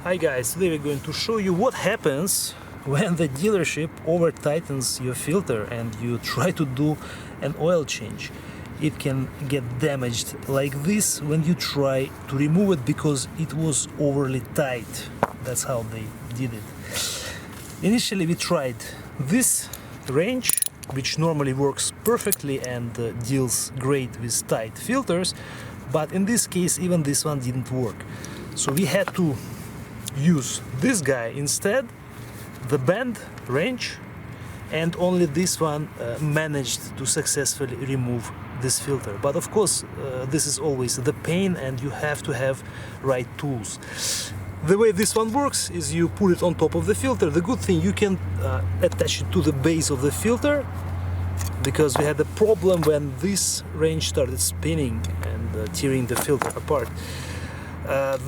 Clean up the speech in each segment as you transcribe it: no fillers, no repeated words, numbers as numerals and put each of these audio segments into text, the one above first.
Hi guys, today we're going to show you what happens when the dealership over tightens your filter and you try to do an oil change. It can get damaged like this when you try to remove it because it was overly tight. That's how they did it. Initially we tried this wrench, which normally works perfectly and deals great with tight filters, but in this case even this one didn't work. So we had to use this guy instead, the bend wrench, and only this one managed to successfully remove this filter. But of course this is always the pain and you have to have right tools. The way this one works is you put it on top of the filter. The good thing, you can attach it to the base of the filter, because we had a problem when this wrench started spinning and tearing the filter apart.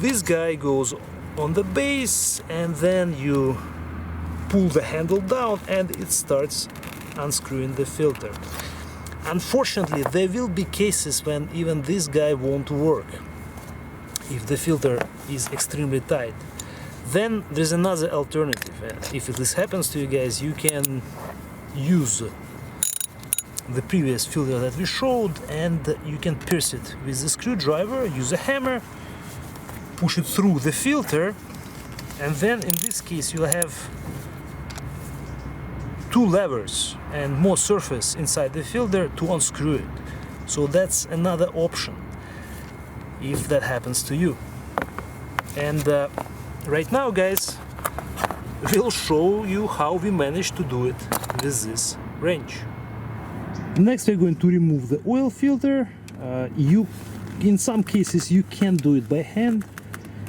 This guy goes on the base and then you pull the handle down and it starts unscrewing the filter. Unfortunately, there will be cases when even this guy won't work if the filter is extremely tight. Then there's another alternative. If this happens to you guys, you can use the previous filter that we showed and you can pierce it with a screwdriver, use a hammer, push it through the filter, and then in this case you'll have two levers and more surface inside the filter to unscrew it. So that's another option if that happens to you. And right now guys, we'll show you how we managed to do it with this wrench. Next we're going to remove the oil filter. In some cases you can do it by hand.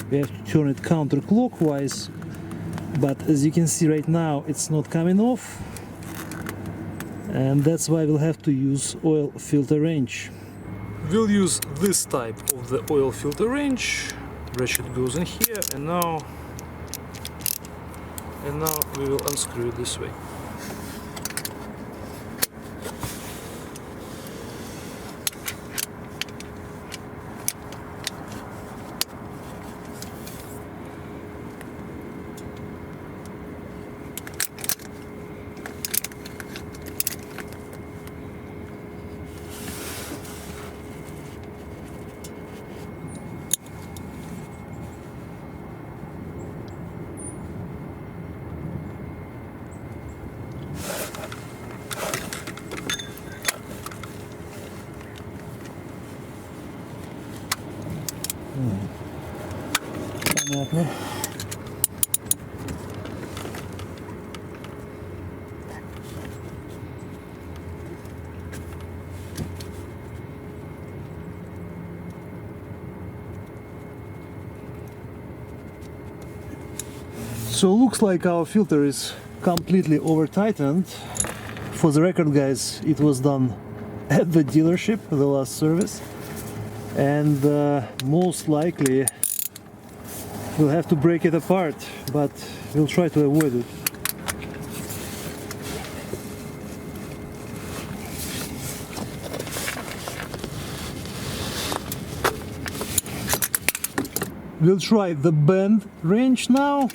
We have to turn it counterclockwise, but as you can see right now it's not coming off, and that's why we'll have to use oil filter wrench. We'll use this type of the oil filter wrench. Ratchet goes in here, and now we will unscrew it this way. Понятно. So looks like our filter is completely over tightened. For the record guys, it was done at the dealership, the last service, and most likely we'll have to break it apart, but we'll try to avoid it. We'll try the bend wrench now.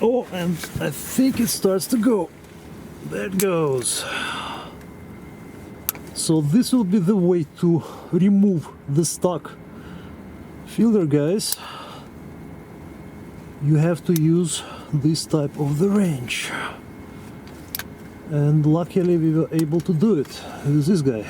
Oh, and I think it starts to go. There it goes. So this will be the way to remove the stock filter, guys. You have to use this type of the wrench. And luckily we were able to do it with this guy.